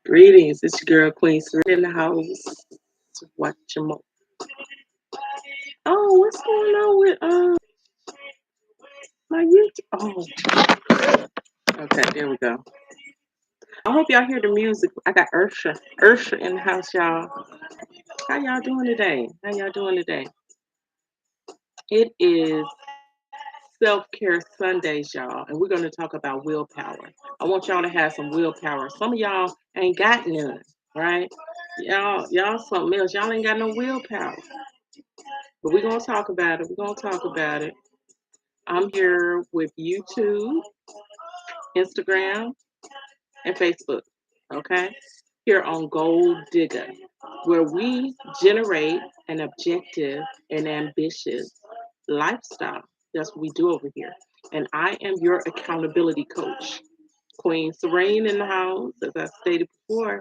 Greetings, it's your girl Queen Serena in the house. Watch your mouth. Oh, what's going on with my YouTube? Oh, okay, there we go. I hope y'all hear the music. I got Ursha in the house, y'all. How y'all doing today? How y'all doing today? It is self-care Sundays, y'all, and we're gonna talk about willpower. I want y'all to have some willpower. Some of y'all ain't got none, right? Y'all something else. Y'all ain't got no willpower. But we're gonna talk about it. We're gonna talk about it. I'm here with YouTube, Instagram, and Facebook. Okay? Here on Gold Digger, where we generate an objective and ambitious lifestyle. That's what we do over here. And I am your accountability coach. Queen Serene in the house, as I stated before.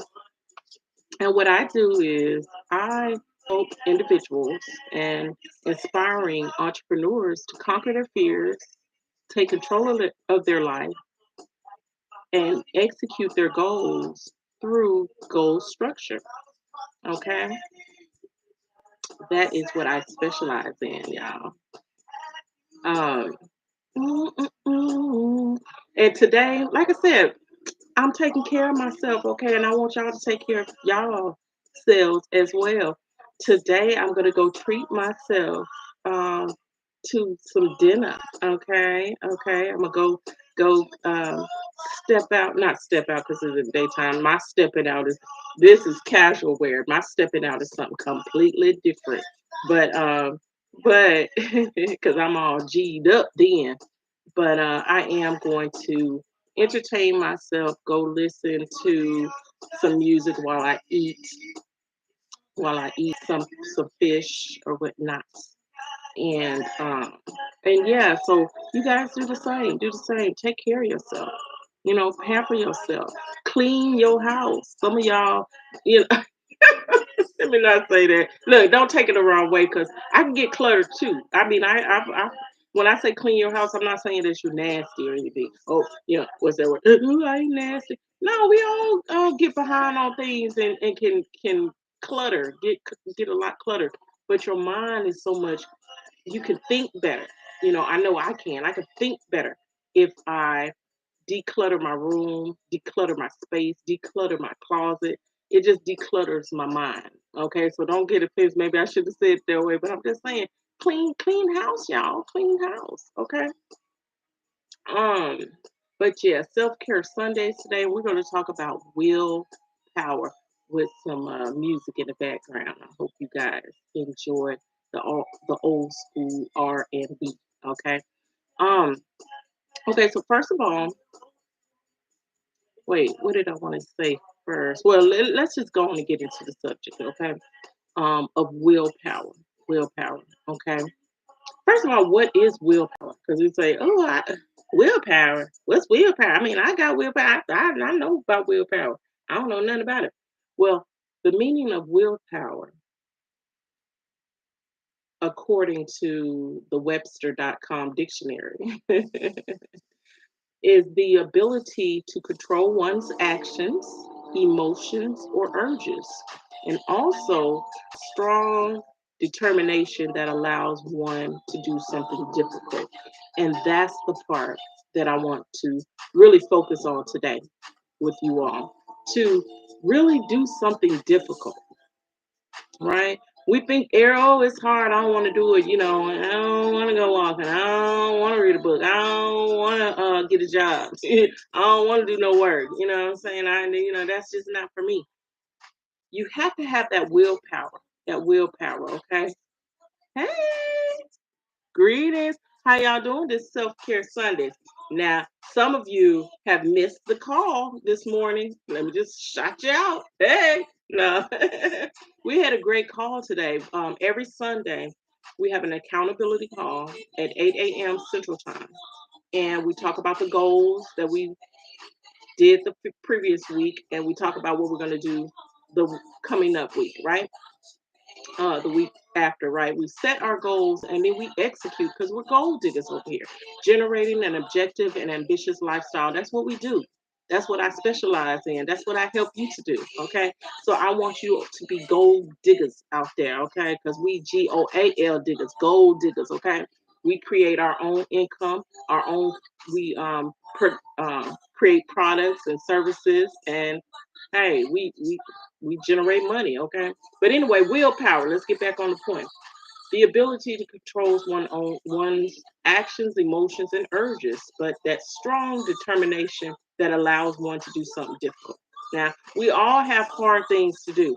And what I do is I help individuals and inspiring entrepreneurs to conquer their fears, take control of their life, and execute their goals through goal structure. Okay, that is what I specialize in, y'all. Um, mm, mm, mm. and today, like I said, I'm taking care of myself, okay, and I want y'all to take care of y'all selves as well. Today, I'm gonna go treat myself to some dinner. Okay, okay. I'm gonna go step out, not step out because it's the daytime. My stepping out is this is casual wear. My stepping out is something completely different. But because I'm all G'd up then. But I am going to entertain myself, go listen to some music while I eat some fish or whatnot. And yeah, so you guys do the same. Do the same. Take care of yourself. Pamper yourself. Clean your house. Some of y'all, you know, let me not say that. Look, don't take it the wrong way, because I can get cluttered too. I mean, I when I say clean your house, I'm not saying that you're nasty or anything. Oh, what's that word? Ooh, I ain't nasty. No, we all get behind on things and can clutter, get a lot cluttered. But your mind is so much. You can think better. I know I can. I can think better if I declutter my room, declutter my space, declutter my closet. It just declutters my mind. Okay, so don't get offended. Maybe I should have said it that way, but I'm just saying, clean house, y'all. Clean house. Okay. Um, but yeah, self-care Sundays today. We're going to talk about willpower with some music in the background. I hope you guys enjoy the old school R&B. Okay. Um. Okay. So first of all, wait, what did I want to say first? Well, let's just go on and get into the subject, okay? Of willpower. Willpower, okay? First of all, what is willpower? Because we say, willpower. What's willpower? I mean, I got willpower. I know about willpower. I don't know nothing about it. Well, the meaning of willpower, according to the Webster.com dictionary, is the ability to control one's actions, emotions, or urges, and also strong determination that allows one to do something difficult. And that's the part that I want to really focus on today with you all, to really do something difficult, right? We think arrow is hard. I don't want to do it. I don't want to go walking. I don't want to read a book. I don't want to get a job. I don't want to do no work. You know what I'm saying? That's just not for me. You have to have that willpower. That willpower. Okay. Hey, greetings. How y'all doing this self-care Sunday? Now, some of you have missed the call this morning. Let me just shout you out. Hey, no. We had a great call today. Every Sunday, we have an accountability call at 8 a.m. Central Time. And we talk about the goals that we did the previous week, and we talk about what we're going to do the coming up week, right? The week after, right? We set our goals and then we execute, because we're goal diggers over here, generating an objective and ambitious lifestyle. That's what we do. That's what I specialize in. That's what I help you to do. Okay. So I want you to be gold diggers out there. Okay. Because we GOAL diggers, gold diggers. Okay. We create our own income, our own, we create products and services. And hey, we generate money. Okay. But anyway, willpower. Let's get back on the point. The ability to control one's actions, emotions, and urges, but that strong determination that allows one to do something difficult. Now, we all have hard things to do.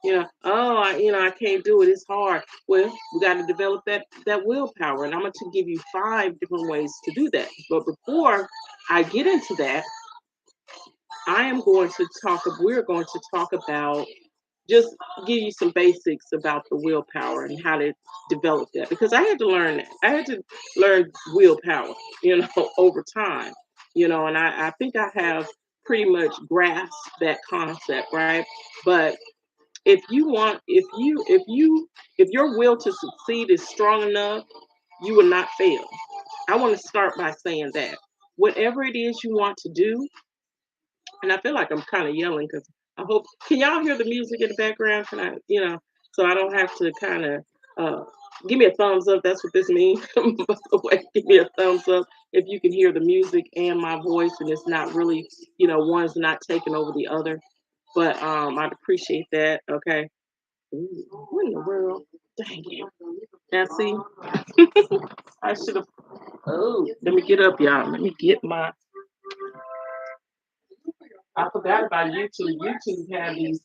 I can't do it. It's hard. Well, we got to develop that willpower, and I'm going to give you 5 different ways to do that. But before I get into that, I am going to talk. We're going to talk about just give you some basics about the willpower and how to develop that because I had to learn that. I had to learn willpower, over time, and I think I have pretty much grasped that concept, right? But if your will to succeed is strong enough, you will not fail. I want to start by saying that whatever it is you want to do, and I feel like I'm kind of yelling because I hope can y'all hear the music in the background? Can so I don't have to kind of uh, give me a thumbs up. That's what this means. By the way, give me a thumbs up if you can hear the music and my voice, and it's not really, one's not taking over the other. But I'd appreciate that. Okay. Ooh, what in the world? Dang it! Now see, I should have. Oh, let me get up, y'all. Let me get my I forgot about YouTube. YouTube have these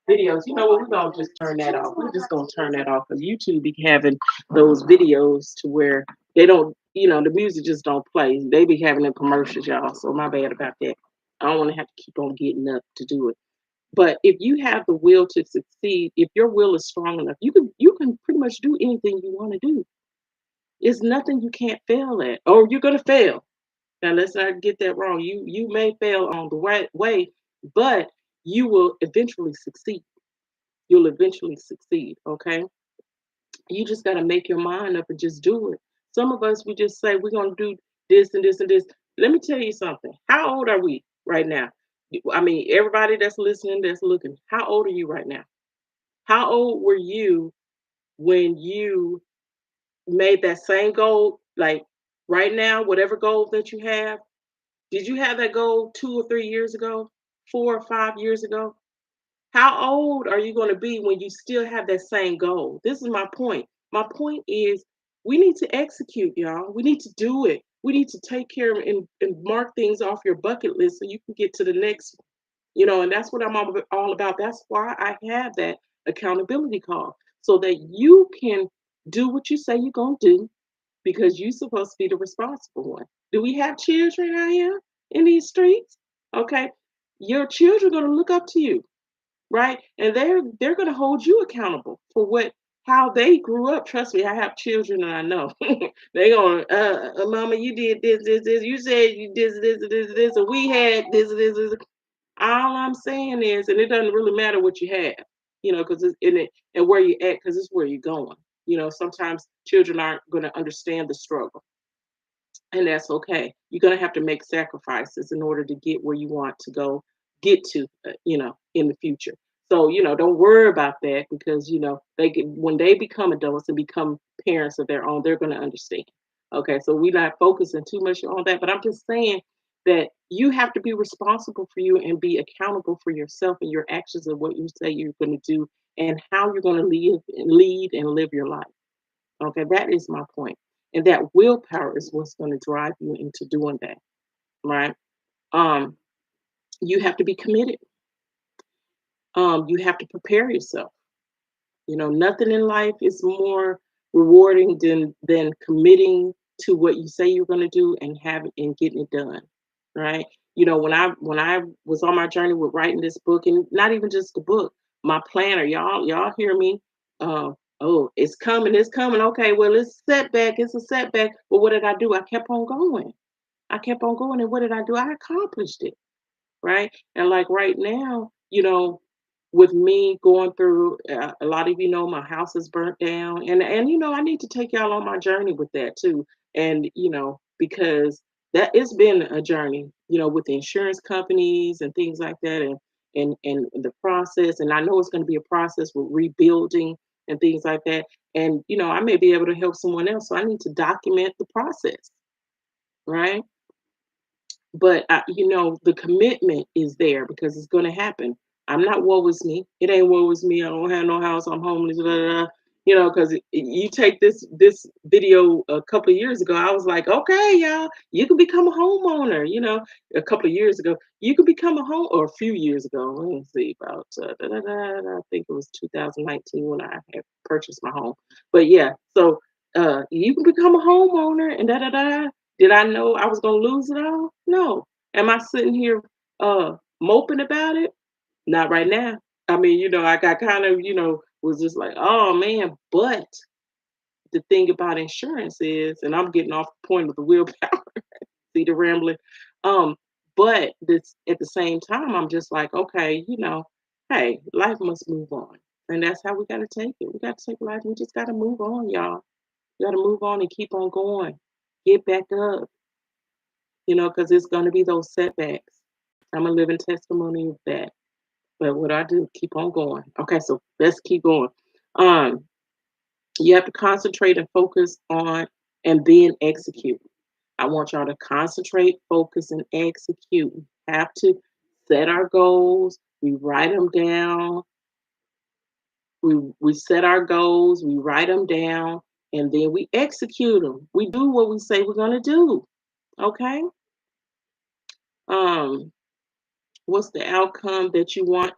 videos. You know what? We're gonna just turn that off. We're just gonna turn that off because YouTube be having those videos to where they don't, the music just don't play. They be having the commercials, y'all. So my bad about that. I don't want to have to keep on getting up to do it. But if you have the will to succeed, if your will is strong enough, you can pretty much do anything you want to do. It's nothing you can't fail at, or you're gonna fail. Now let's not get that wrong. You may fail on the right way, but you will eventually succeed. You'll eventually succeed. Okay. You just gotta make your mind up and just do it. Some of us we just say we're gonna do this and this and this. Let me tell you something. How old are we right now? I mean, everybody that's listening, that's looking, how old are you right now? How old were you when you made that same goal? Like right now, whatever goal that you have, did you have that goal 2 or 3 years ago, 4 or 5 years ago? How old are you going to be when you still have that same goal? This is my point. My point is we need to execute, y'all. We need to do it. We need to take care of and mark things off your bucket list so you can get to the next, and that's what I'm all about. That's why I have that accountability call so that you can do what you say you're going to do because you're supposed to be the responsible one. Do we have children out here in these streets? Okay. Your children are going to look up to you, right? And they're going to hold you accountable for what how they grew up. Trust me, I have children and I know. They're going, mama, you did this. You said you did this, and we had this. All I'm saying is, and it doesn't really matter what you have, because it's in it and where you at, because it's where you're going. Sometimes children aren't going to understand the struggle, and that's okay. You're going to have to make sacrifices in order to get where you want to go, get to, in the future. So, don't worry about that because, they can, when they become adults and become parents of their own, they're going to understand. Okay. So we're not focusing too much on that, but I'm just saying that you have to be responsible for you and be accountable for yourself and your actions and what you say you're going to do and how you're going to lead and live your life. Okay, that is my point. And that willpower is what's going to drive you into doing that, right? Um, you have to be committed. You have to prepare yourself. Nothing in life is more rewarding than committing to what you say you're going to do and having and getting it done, right? When I was on my journey with writing this book, and not even just the book, my planner, y'all hear me? Uh, oh, it's coming. Okay, well, it's a setback. It's a setback. But what did I do? I kept on going. I kept on going, and what did I do? I accomplished it, right? And like right now, with me going through, a lot of my house is burnt down, and I need to take y'all on my journey with that too, and because that it's been a journey, with the insurance companies and things like that, and the process. And I know it's going to be a process with rebuilding and things like that. And I may be able to help someone else, so I need to document the process, right? But the commitment is there because it's going to happen. I'm not woe is me. It ain't woe is me. I don't have no house. I'm homeless. Da, da, da. Because you take this video a couple of years ago, I was like, okay, y'all, you can become a homeowner. A couple of years ago, you could become a home, or a few years ago. Let me see, about I think it was 2019 when I had purchased my home. But yeah, so you can become a homeowner and da da da. Did I know I was gonna lose it all? No. Am I sitting here moping about it? Not right now. I mean, I got kind of, was just like, oh man, but the thing about insurance is, and I'm getting off the point of the willpower, see the rambling. Um, but this at the same time, I'm just like, okay, hey, life must move on. And that's how we gotta take it. We gotta take life. We just gotta move on, y'all. We gotta move on and keep on going. Get back up, because it's going to be those setbacks. I'm a living testimony of that. But what I do, keep on going. Okay, so let's keep going. Um, you have to concentrate and focus on and then execute. I want y'all to concentrate, focus, and execute. We have to set our goals. We write them down. We set our goals. We write them down, and then we execute them. We do what we say we're going to do. Okay. Um, What's the outcome that you want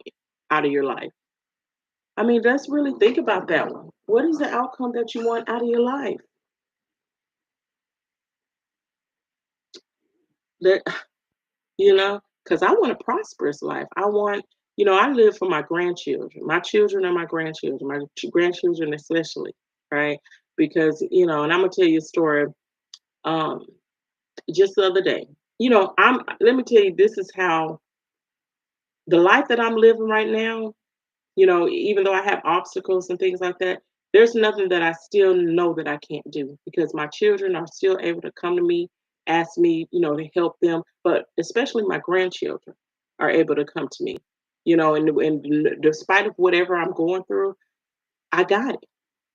out of your life? I mean, let's really think about that one. What is the outcome that you want out of your life? That because I want a prosperous life. I want, I live for my grandchildren. My children are my grandchildren, my grandchildren especially, right? Because, and I'm gonna tell you a story. Um, just the other day, let me tell you, this is how the life that I'm living right now. Even though I have obstacles and things like that, there's nothing that I still know that I can't do because my children are still able to come to me, ask me, to help them, but especially my grandchildren are able to come to me, and despite of whatever I'm going through, I got it.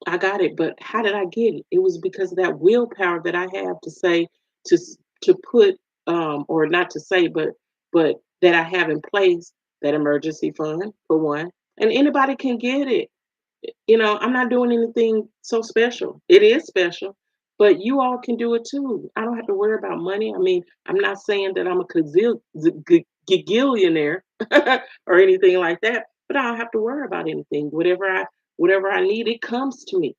I got it. But how did I get it? It was because of that willpower that I have to say to put or not to say, but that I have in place that emergency fund for one, and anybody can get it. I'm not doing anything so special. It is special, but you all can do it too. I don't have to worry about money. I mean, I'm not saying that I'm a gigillionaire or anything like that, but I don't have to worry about anything. Whatever I need, it comes to me.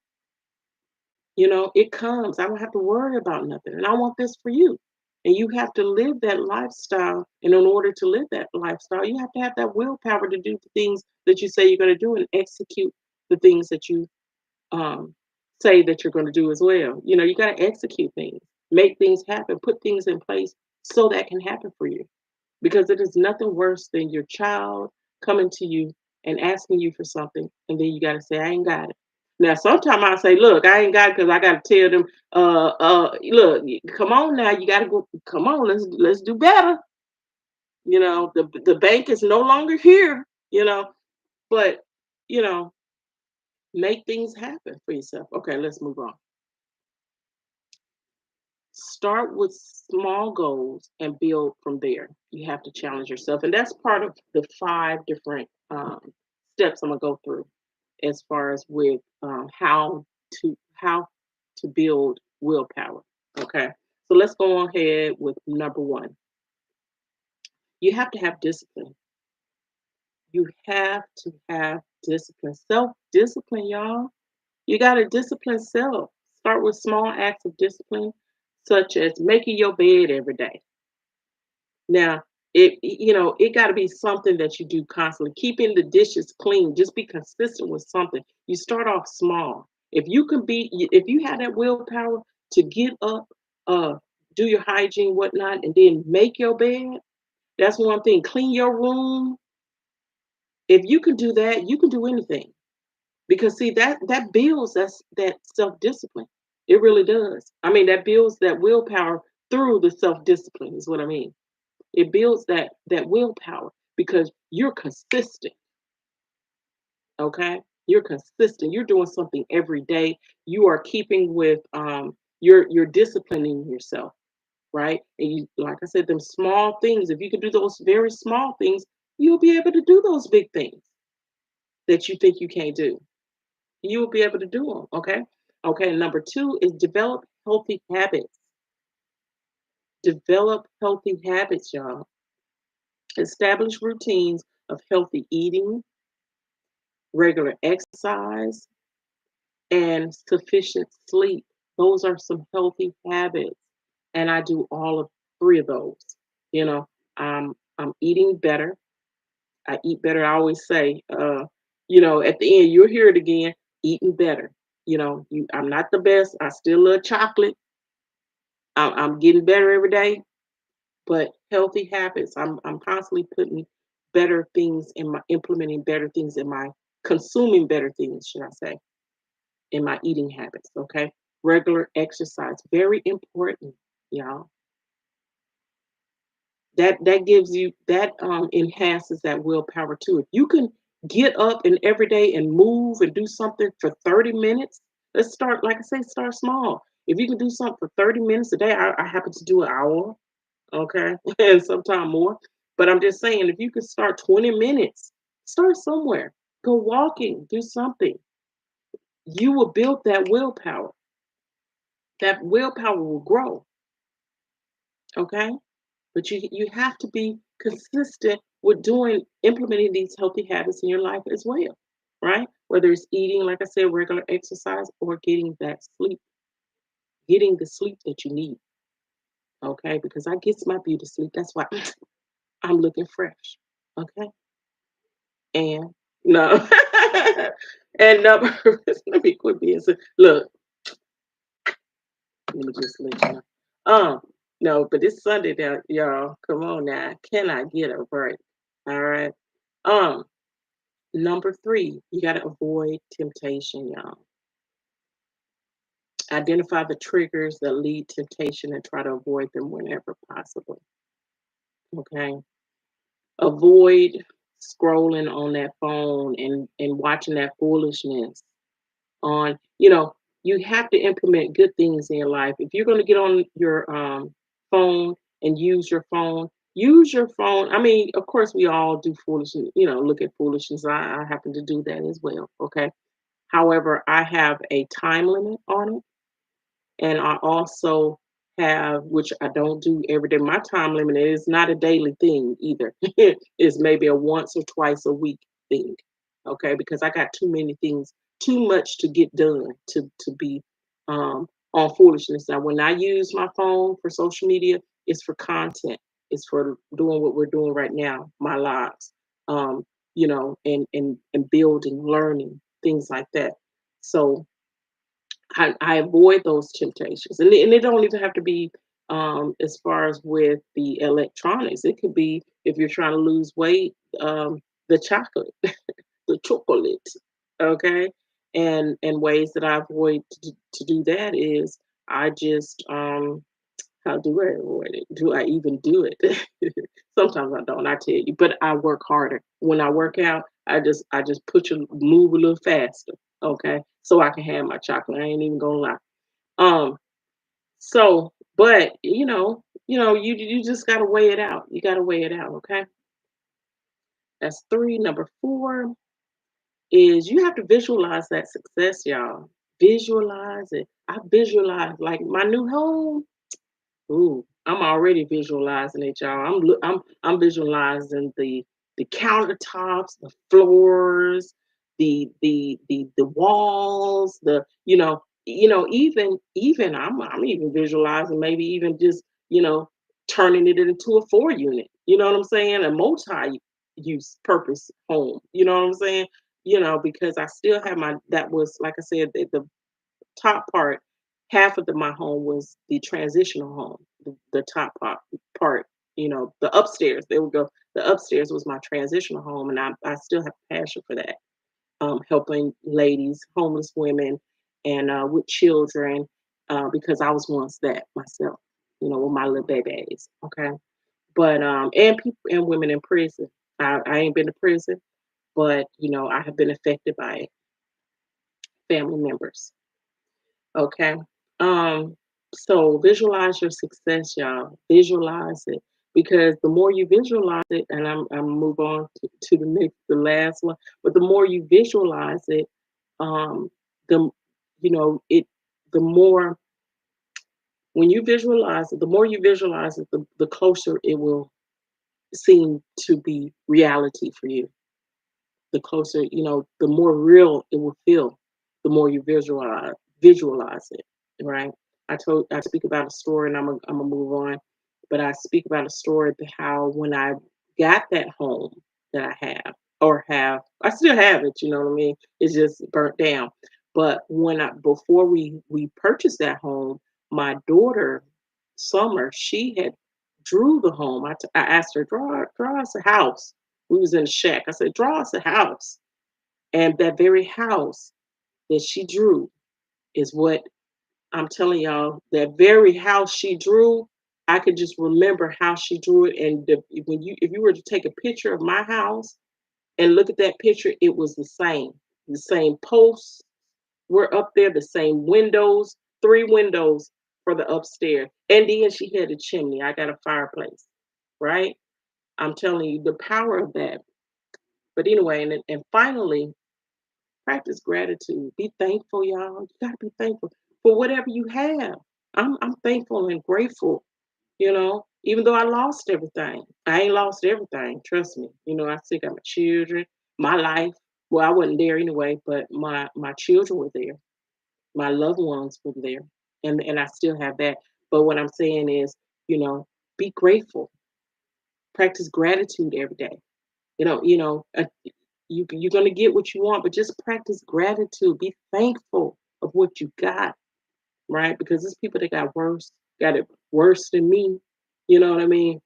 It comes. I don't have to worry about nothing. And I want this for you. And you have to live that lifestyle. And in order to live that lifestyle, you have to have that willpower to do the things that you say you're going to do and execute the things that you um, say that you're going to do as well. You got to execute things, make things happen, put things in place so that can happen for you. Because it is nothing worse than your child coming to you and asking you for something, and then you got to say, I ain't got it. Now, sometimes I say, look, I ain't got it because I got to tell them, look, come on now, you got to go, come on, let's do better. The bank is no longer here, but, you know, make things happen for yourself. Okay, let's move on. Start with small goals and build from there. You have to challenge yourself. And that's part of the 5 different steps I'm going to go through as far as with how to build willpower. Okay. So let's go ahead with number 1. You have to have discipline. You have to have discipline. Self-discipline, y'all. You got to discipline self. Start with small acts of discipline, such as making your bed every day. Now, it got to be something that you do constantly. Keeping the dishes clean. Just be consistent with something. You start off small. If you have that willpower to get up, uh, do your hygiene, whatnot, and then make your bed. That's one thing. Clean your room. If you can do that, you can do anything. Because see that builds that self discipline. It really does. I mean, that builds that willpower through the self-discipline is what I mean. It builds that willpower because you're consistent, okay? You're consistent. You're doing something every day. You are keeping with you're disciplining yourself, right? And you, like I said, them small things, if you can do those very small things, you'll be able to do those big things that you think you can't do. You will be able to do them, okay? Okay, number 2 is develop healthy habits. Develop healthy habits, y'all. Establish routines of healthy eating, regular exercise, and sufficient sleep. Those are some healthy habits. And I do all of 3 of those. You know, I'm eating better. I eat better. I always say, at the end, you'll hear it again, eating better. I'm not the best. I still love chocolate. I'm getting better every day, but healthy habits. I'm constantly putting better things in my implementing better things in my consuming better things, should I say, in my eating habits. Okay. Regular exercise, very important, y'all. That gives you that enhances that willpower too. If you can get up and every day and move and do something for 30 minutes, let's start, like I say, start small. If you can do something for 30 minutes a day, I happen to do an hour, okay, and sometimes more. But I'm just saying, if you can start 20 minutes, start somewhere. Go walking, do something. You will build that willpower. That willpower will grow, okay? But you have to be consistent with doing implementing these healthy habits in your life as well, right? Whether it's eating, like I said, regular exercise, or getting that sleep, getting the sleep that you need, okay? Because I get my beauty sleep. That's why I'm looking fresh, okay? And no, and number, let me quit being so. Look, let me just let you know. No, but it's Sunday now, y'all. Come on now, can I get a break? All right. Um, Number 3, you got to avoid temptation, y'all. Identify the triggers that lead temptation and try to avoid them whenever possible. Okay. Avoid scrolling on that phone and watching that foolishness on, you have to implement good things in your life. If you're going to get on your phone and use your phone. I mean, of course, we all do foolishness, look at foolishness. I happen to do that as well. Okay. However, I have a time limit on it, and I also have, which I don't do every day. My time limit is not a daily thing either. It's maybe a once or twice a week thing. Okay, because I got too many things, too much to get done to be on foolishness. Now, when I use my phone for social media, it's for content. It's for doing what we're doing right now, my lives. And building, learning, things like that. So I avoid those temptations, and it don't even have to be as far as with the electronics. It could be if you're trying to lose weight, the chocolate, the chocolate, okay. And ways that I avoid to do that is I just how do I avoid it? Do I even do it? Sometimes I don't. I tell you, but I work harder. When I work out, I just put you move a little faster, okay, so I can have my chocolate. I ain't even gonna lie. Um. So, but you just gotta weigh it out. You gotta weigh it out, okay. That's 3. Number 4 is you have to visualize that success, y'all. Visualize it. I visualize like my new home. Ooh, I'm already visualizing it, y'all. I'm visualizing the countertops, the floors, the walls, even I'm even visualizing maybe even just turning it into a 4 unit. You know what I'm saying? A multi-use purpose home. You know what I'm saying? Because I still have that was like I said the top part, half of my home was the transitional home. The top part, the upstairs. There we go. The upstairs was my transitional home, and I still have passion for that. Helping ladies, homeless women, and with children, because I was once that myself. with my little babies. Okay. But and people and women in prison. I ain't been to prison, but I have been affected by it, family members. Okay. Um, so visualize your success, y'all. Visualize it. Because the more you visualize it, and I'm move on to the last one, but the more you visualize it, um, the it the more when you visualize it, the more you visualize it, the closer it will seem to be reality for you. The closer, the more real it will feel, the more you visualize it, right? I speak about a story, and I'm gonna move on, but I speak about a story of how when I got that home that I still have it, you know what I mean? It's just burnt down. But before we purchased that home, my daughter Summer, she had drew the home. I asked her, draw us a house. We was in a shack. I said, draw us a house. And that very house that she drew is what I'm telling y'all. That very house she drew, I could just remember how she drew it. And if you were to take a picture of my house and look at that picture, it was the same. The same posts were up there, the same windows, three windows for the upstairs. And then she had a chimney. I got a fireplace, right? I'm telling you the power of that. But anyway, and finally, practice gratitude. Be thankful, y'all. You gotta be thankful for whatever you have. I'm thankful and grateful, even though I lost everything. I ain't lost everything, trust me. I still got my children, my life. Well, I wasn't there anyway, but my children were there. My loved ones were there. And I still have that. But what I'm saying is, you know, be grateful. Practice gratitude every day. You're gonna get what you want, but just practice gratitude. Be thankful of what you got, right? Because there's people that got it worse than me. You know what I mean?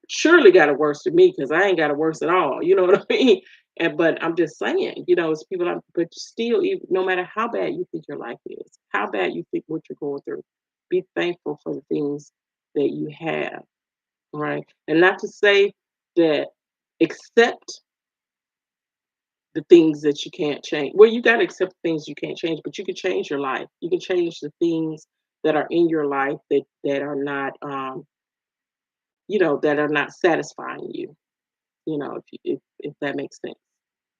Surely got it worse than me because I ain't got it worse at all. You know what I mean? And but I'm just saying, it's people. But still, even no matter how bad you think your life is, how bad you think what you're going through, be thankful for the things that you have, right? And not to say that accept the things that you can't change. Well, you got to accept the things you can't change, but you can change your life. You can change the things that are in your life that are not, that are not satisfying you. If that makes sense,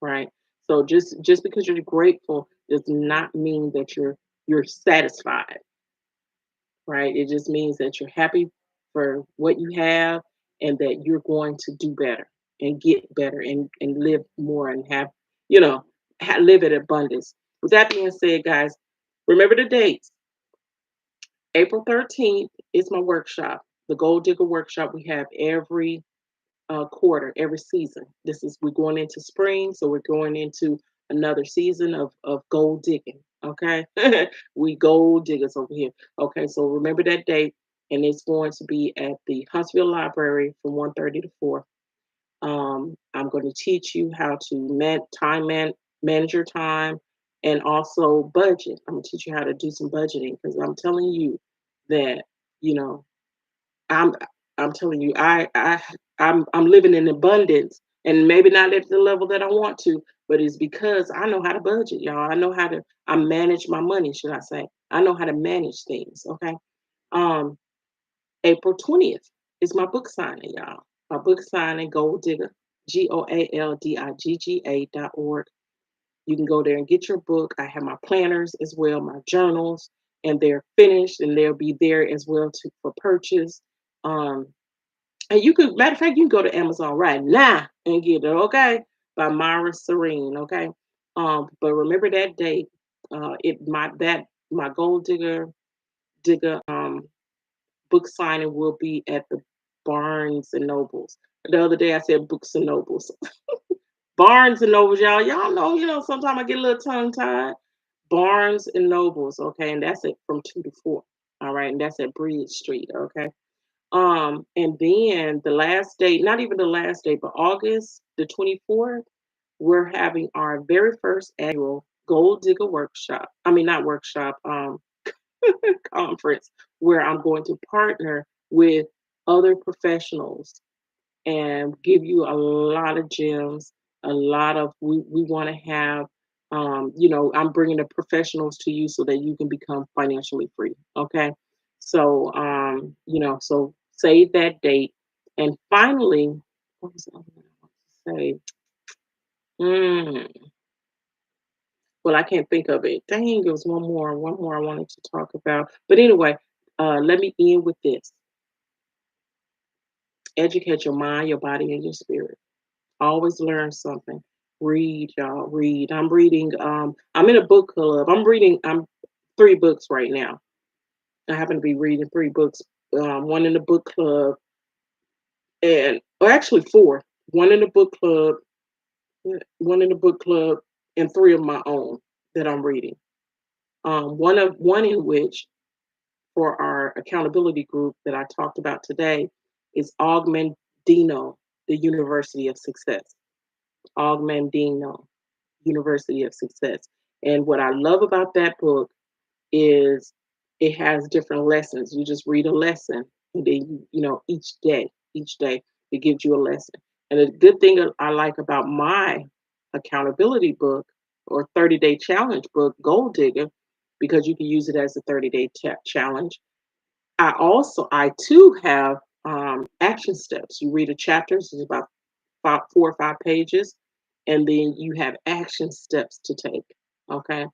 right? So just because you're grateful does not mean that you're satisfied, right? It just means that you're happy for what you have and that you're going to do better and get better and live more and have, you know, live in abundance. With that being said, guys, remember the dates. April 13th is my workshop, the Gold Digger Workshop we have every quarter, every season. We're going into spring, so we're going into another season of gold digging. Okay, we gold diggers over here. Okay, so remember that date, and it's going to be at the Huntsville Library from 1:30 to 4. I'm going to teach you how to manage your time and also budget. I'm going to teach you how to do some budgeting because I'm telling you that you know I'm I'm telling you, I'm living in abundance and maybe not at the level that I want to, but it's because I know how to budget, y'all. I manage my money, should I say. I know how to manage things, okay? Um, April 20th is my book signing, y'all. My book signing, Gold Digger, GOALDIGGA.org. You can go there and get your book. I have my planners as well, my journals, and they're finished and they'll be there as well for purchase. Um, and matter of fact, you can go to Amazon right now and get it, okay? By Myra Serene, okay? But remember that date. My Gold Digger book signing will be at the Barnes and Nobles. The other day I said Books and Nobles. Barnes and Nobles, y'all. Y'all know, sometimes I get a little tongue tied. Barnes and Nobles, okay, and that's it from 2 to 4. All right, and that's at Bridge Street, okay. And then the last date, not even the last date, but August the 24th, we're having our very first annual Gold Digger workshop. I mean, not workshop. conference where I'm going to partner with other professionals and give you a lot of gems, a lot of we want to have I'm bringing the professionals to you so that you can become financially free. Okay. So so save that date. And finally, what was the other one I want to say? Mm, well, I can't think of it. Dang, there was one more I wanted to talk about. But anyway, let me end with this. Educate your mind, your body, and your spirit. Always learn something. Read, y'all. Read. I'm reading. I'm in a book club. I'm 3 books right now. I happen to be reading 3 books. One in the book club, and or actually 4. One in the book club, one in the book club, and 3 of my own that I'm reading. One in which for our accountability group that I talked about today is Augmentino, the University of Success. Augmentino, University of Success. And what I love about that book is it has different lessons. You just read a lesson, and then each day it gives you a lesson. And the good thing I like about my accountability book or 30-day challenge book, Goal Digger, because you can use it as a 30-day challenge. I too have action steps. You read a chapter, so it's about 4 or 5 pages, and then you have action steps to take. Okay.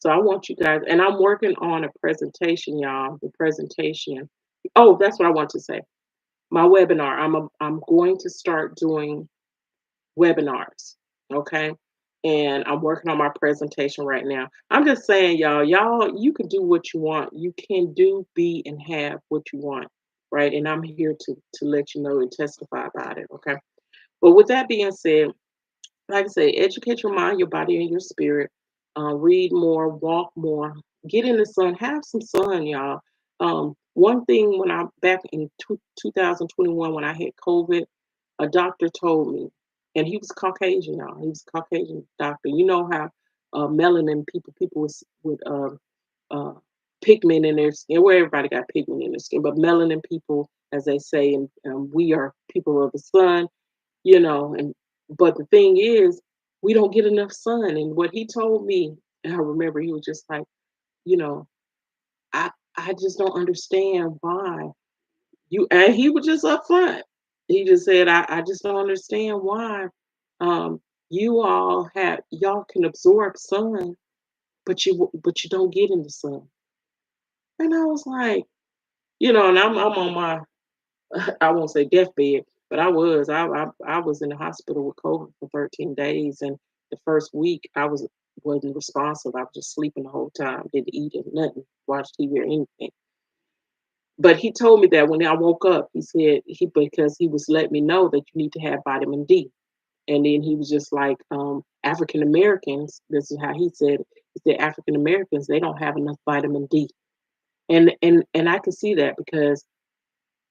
So I want you guys, and I'm working on a presentation, y'all. The presentation. Oh, that's what I want to say. My webinar. I'm going to start doing webinars. Okay. And I'm working on my presentation right now. I'm just saying, y'all, you can do what you want. You can do, be, and have what you want. Right. And I'm here to let you know and testify about it. Okay. But with that being said, like I say, educate your mind, your body, and your spirit. Read more, walk more, get in the sun, have some sun, y'all. One thing when I back in 2021 when I had COVID, a doctor told me, and he was Caucasian, y'all. He was a Caucasian doctor. You know how melanin people with uh, pigment in their skin. Where everybody got pigment in their skin, but melanin people, as they say, and we are people of the sun, and but the thing is, we don't get enough sun. And what he told me, and I remember he was just like, you know, I I just don't understand why you and he was just upfront. He just said, I just don't understand why y'all can absorb sun, but you don't get in the sun. And I was like, and I'm on my I won't say deathbed, but I was in the hospital with COVID for 13 days, and the first week wasn't responsive. I was just sleeping the whole time, didn't eat or nothing, watch TV or anything. But he told me that when I woke up, he said because he was letting me know that you need to have vitamin D. And then he was just like, African Americans, this is how he said it. He said African Americans, they don't have enough vitamin D. And I could see that because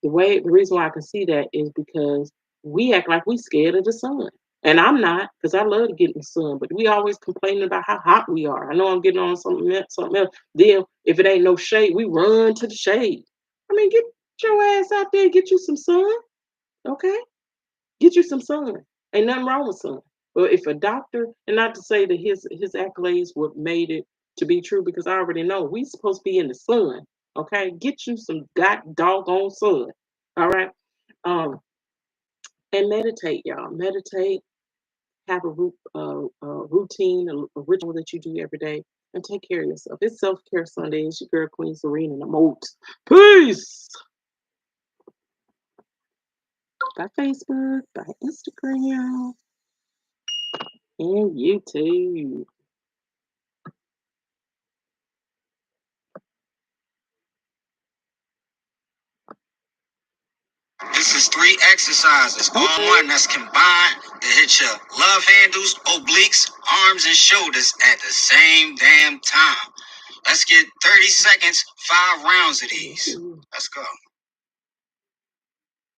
the reason why I can see that is because we act like we scared of the sun. And I'm not, because I love to get in the sun, but we always complaining about how hot we are. I know I'm getting on something else. Then if it ain't no shade, we run to the shade. I mean, get your ass out there, get you some sun, okay? Get you some sun. Ain't nothing wrong with sun. But if a doctor, and not to say that his accolades would made it to be true, because I already know we supposed to be in the sun. Okay, get you some god doggone sun. All right, um, and meditate, y'all. Meditate. Have a routine, a ritual that you do every day, and take care of yourself. It's Self Care Sunday. It's your girl Queen Serene and the Moat. Peace. By Facebook, by Instagram, and YouTube. This is 3 exercises, all one that's combined to hit your love handles, obliques, arms, and shoulders at the same damn time. Let's get 30 seconds, 5 rounds of these. Let's go.